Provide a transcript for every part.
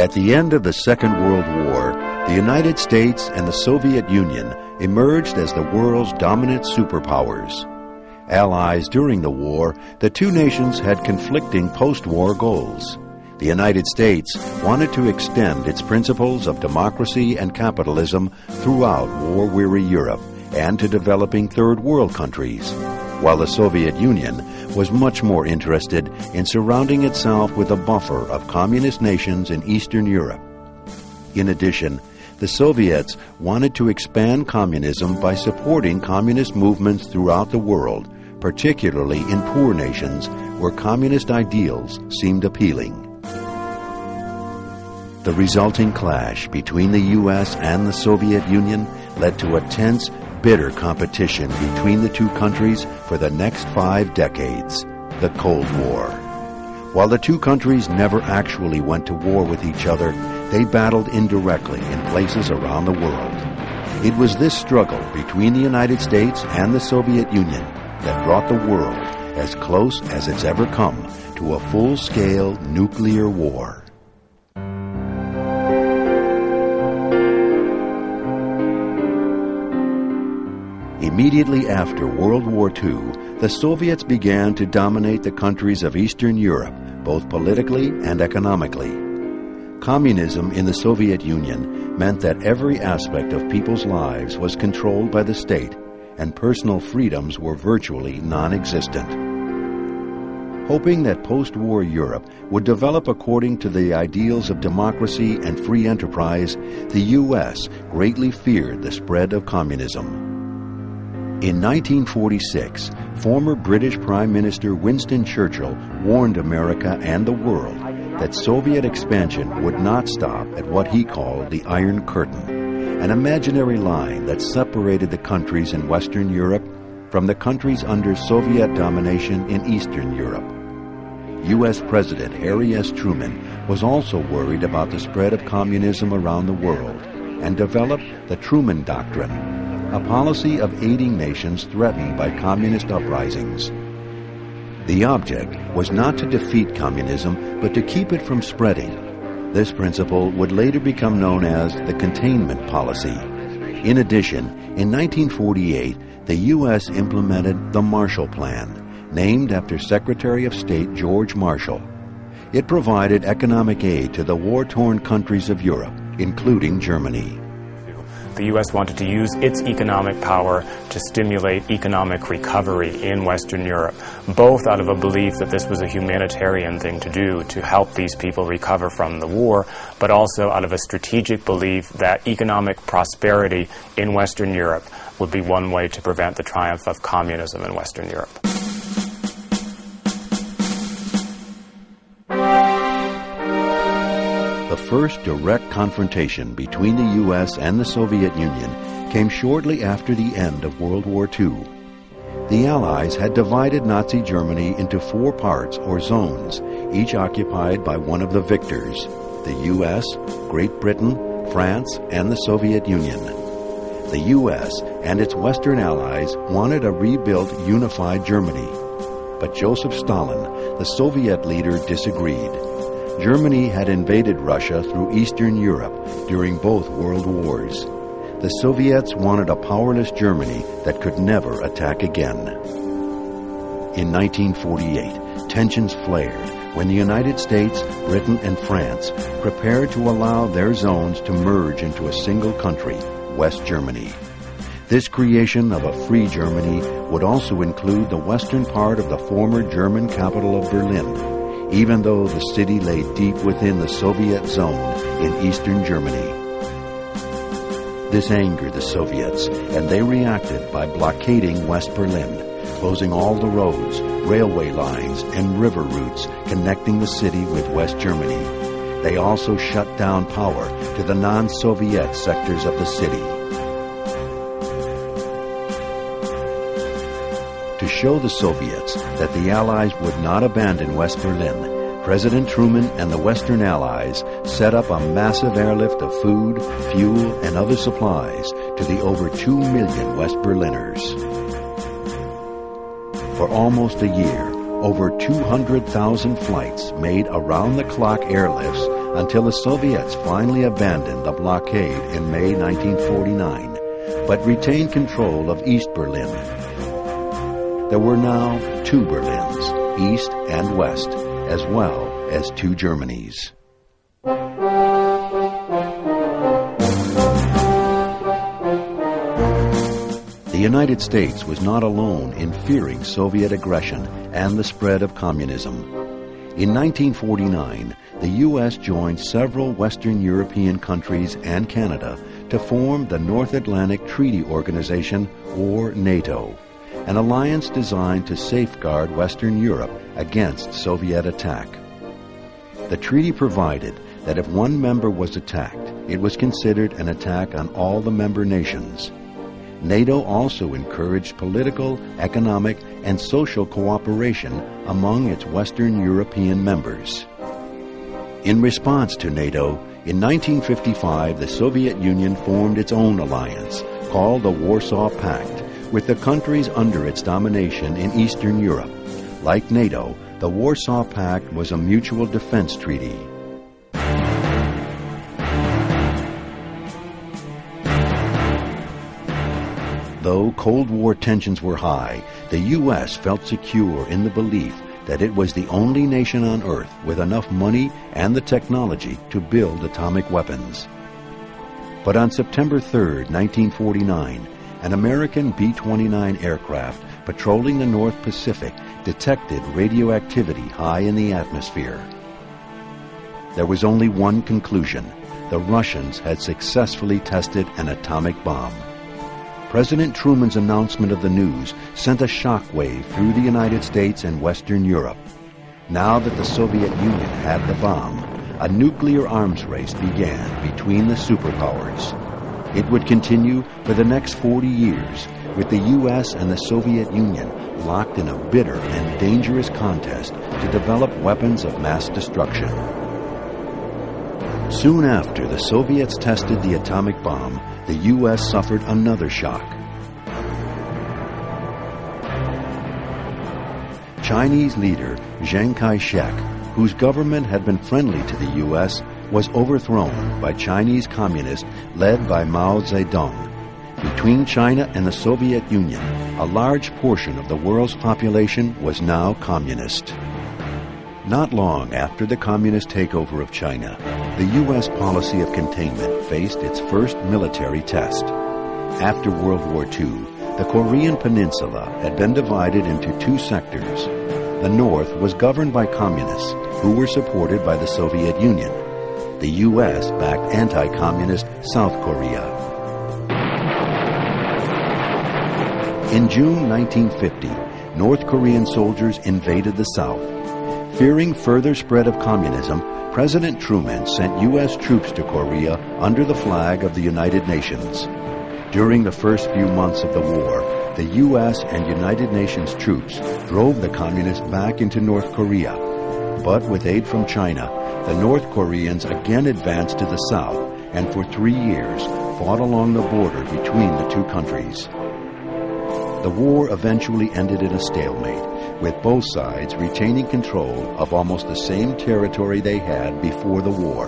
At the end of the Second World War, the United States and the Soviet Union emerged as the world's dominant superpowers. Allies during the war, the two nations had conflicting post-war goals. The United States wanted to extend its principles of democracy and capitalism throughout war-weary Europe and to developing third world countries, while the Soviet Union was much more interested in surrounding itself with a buffer of communist nations in Eastern Europe. In addition, the Soviets wanted to expand communism by supporting communist movements throughout the world, particularly in poor nations where communist ideals seemed appealing. The resulting clash between the U.S. and the Soviet Union led to a tense, bitter competition between the two countries for the next 5 decades, the Cold War. While the two countries never actually went to war with each other, they battled indirectly in places around the world. It was this struggle between the United States and the Soviet Union that brought the world as close as it's ever come to a full-scale nuclear war. Immediately after World War II, the Soviets began to dominate the countries of Eastern Europe, both politically and economically. Communism in the Soviet Union meant that every aspect of people's lives was controlled by the state, and personal freedoms were virtually non-existent. Hoping that post-war Europe would develop according to the ideals of democracy and free enterprise, the U.S. greatly feared the spread of communism. In 1946, former British Prime Minister Winston Churchill warned America and the world that Soviet expansion would not stop at what he called the Iron Curtain, an imaginary line that separated the countries in Western Europe from the countries under Soviet domination in Eastern Europe. U.S. President Harry S. Truman was also worried about the spread of communism around the world and developed the Truman Doctrine, a policy of aiding nations threatened by communist uprisings. The object was not to defeat communism, but to keep it from spreading. This principle would later become known as the containment policy. In addition, in 1948, the U.S. implemented the Marshall Plan, named after Secretary of State George Marshall. It provided economic aid to the war-torn countries of Europe, including Germany. The U.S. wanted to use its economic power to stimulate economic recovery in Western Europe, both out of a belief that this was a humanitarian thing to do to help these people recover from the war, but also out of a strategic belief that economic prosperity in Western Europe would be one way to prevent the triumph of communism in Western Europe. The first direct confrontation between the U.S. and the Soviet Union came shortly after the end of World War II. The Allies had divided Nazi Germany into 4 parts or zones, each occupied by one of the victors: the U.S., Great Britain, France, and the Soviet Union. The U.S. and its Western allies wanted a rebuilt, unified Germany. But Joseph Stalin, the Soviet leader, disagreed. Germany had invaded Russia through Eastern Europe during both world wars. The Soviets wanted a powerless Germany that could never attack again. In 1948, tensions flared when the United States, Britain, and France prepared to allow their zones to merge into a single country, West Germany. This creation of a free Germany would also include the western part of the former German capital of Berlin, even though the city lay deep within the Soviet zone in Eastern Germany. This angered the Soviets, and they reacted by blockading West Berlin, closing all the roads, railway lines, and river routes connecting the city with West Germany. They also shut down power to the non-Soviet sectors of the city. To show the Soviets that the Allies would not abandon West Berlin, President Truman and the Western Allies set up a massive airlift of food, fuel, and other supplies to the over 2 million West Berliners. For almost a year, over 200,000 flights made around-the-clock airlifts until the Soviets finally abandoned the blockade in May 1949, but retained control of East Berlin. There were now two Berlins, East and West, as well as two Germanys. The United States was not alone in fearing Soviet aggression and the spread of communism. In 1949, the U.S. joined several Western European countries and Canada to form the North Atlantic Treaty Organization, or NATO, an alliance designed to safeguard Western Europe against Soviet attack. The treaty provided that if one member was attacked, it was considered an attack on all the member nations. NATO also encouraged political, economic, and social cooperation among its Western European members. In response to NATO, in 1955 the Soviet Union formed its own alliance, called the Warsaw Pact, with the countries under its domination in Eastern Europe. Like NATO, the Warsaw Pact was a mutual defense treaty. Though Cold War tensions were high, the U.S. felt secure in the belief that it was the only nation on Earth with enough money and the technology to build atomic weapons. But on September 3, 1949, an American B-29 aircraft patrolling the North Pacific detected radioactivity high in the atmosphere. There was only one conclusion: the Russians had successfully tested an atomic bomb. President Truman's announcement of the news sent a shockwave through the United States and Western Europe. Now that the Soviet Union had the bomb, a nuclear arms race began between the superpowers. It would continue for the next 40 years, with the U.S. and the Soviet Union locked in a bitter and dangerous contest to develop weapons of mass destruction. Soon after the Soviets tested the atomic bomb, the U.S. suffered another shock. Chinese leader Chiang Kai-shek, whose government had been friendly to the U.S., was overthrown by Chinese communists led by Mao Zedong. Between China and the Soviet Union, a large portion of the world's population was now communist. Not long after the communist takeover of China, the U.S. policy of containment faced its first military test. After World War II, the Korean Peninsula had been divided into two sectors. The North was governed by communists, who were supported by the Soviet Union. The U.S. backed anti-communist South Korea. In June 1950, North Korean soldiers invaded the South. Fearing further spread of communism, President Truman sent U.S. troops to Korea under the flag of the United Nations. During the first few months of the war, the U.S. and United Nations troops drove the communists back into North Korea. But with aid from China, the North Koreans again advanced to the south and for 3 years fought along the border between the two countries. The war eventually ended in a stalemate, with both sides retaining control of almost the same territory they had before the war.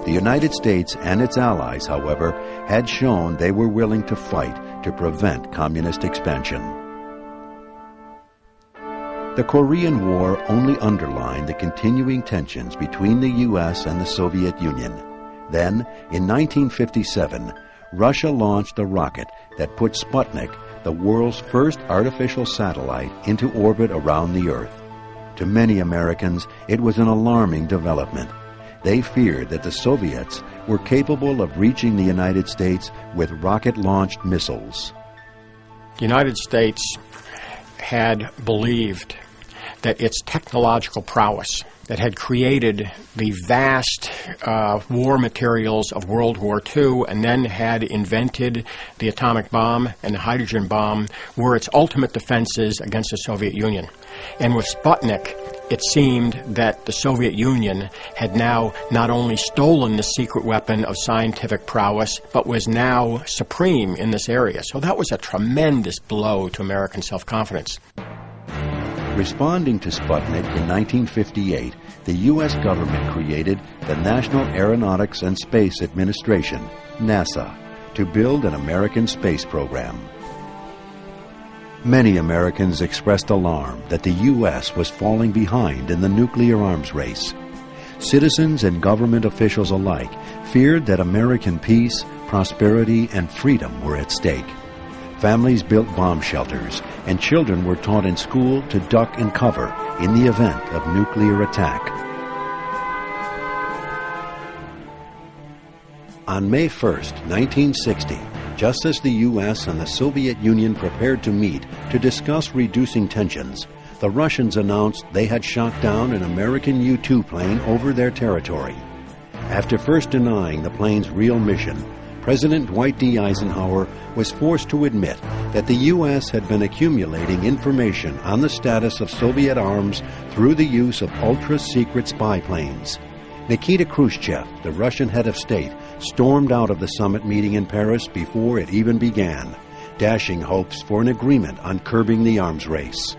The United States and its allies, however, had shown they were willing to fight to prevent communist expansion. The Korean War only underlined the continuing tensions between the U.S. and the Soviet Union. Then, in 1957, Russia launched a rocket that put Sputnik, the world's first artificial satellite, into orbit around the Earth. To many Americans, it was an alarming development. They feared that the Soviets were capable of reaching the United States with rocket-launched missiles. The United States had believed that its technological prowess that had created the vast war materials of World War II and then had invented the atomic bomb and the hydrogen bomb were its ultimate defenses against the Soviet Union. And with Sputnik, it seemed that the Soviet Union had now not only stolen the secret weapon of scientific prowess, but was now supreme in this area. So that was a tremendous blow to American self-confidence. Responding to Sputnik in 1958, the U.S. government created the National Aeronautics and Space Administration, NASA, to build an American space program. Many Americans expressed alarm that the U.S. was falling behind in the nuclear arms race. Citizens and government officials alike feared that American peace, prosperity, and freedom were at stake. Families built bomb shelters, and children were taught in school to duck and cover in the event of nuclear attack. On May 1, 1960, just as the U.S. and the Soviet Union prepared to meet to discuss reducing tensions, the Russians announced they had shot down an American U-2 plane over their territory. After first denying the plane's real mission, President Dwight D. Eisenhower was forced to admit that the U.S. had been accumulating information on the status of Soviet arms through the use of ultra-secret spy planes. Nikita Khrushchev, the Russian head of state, stormed out of the summit meeting in Paris before it even began, dashing hopes for an agreement on curbing the arms race.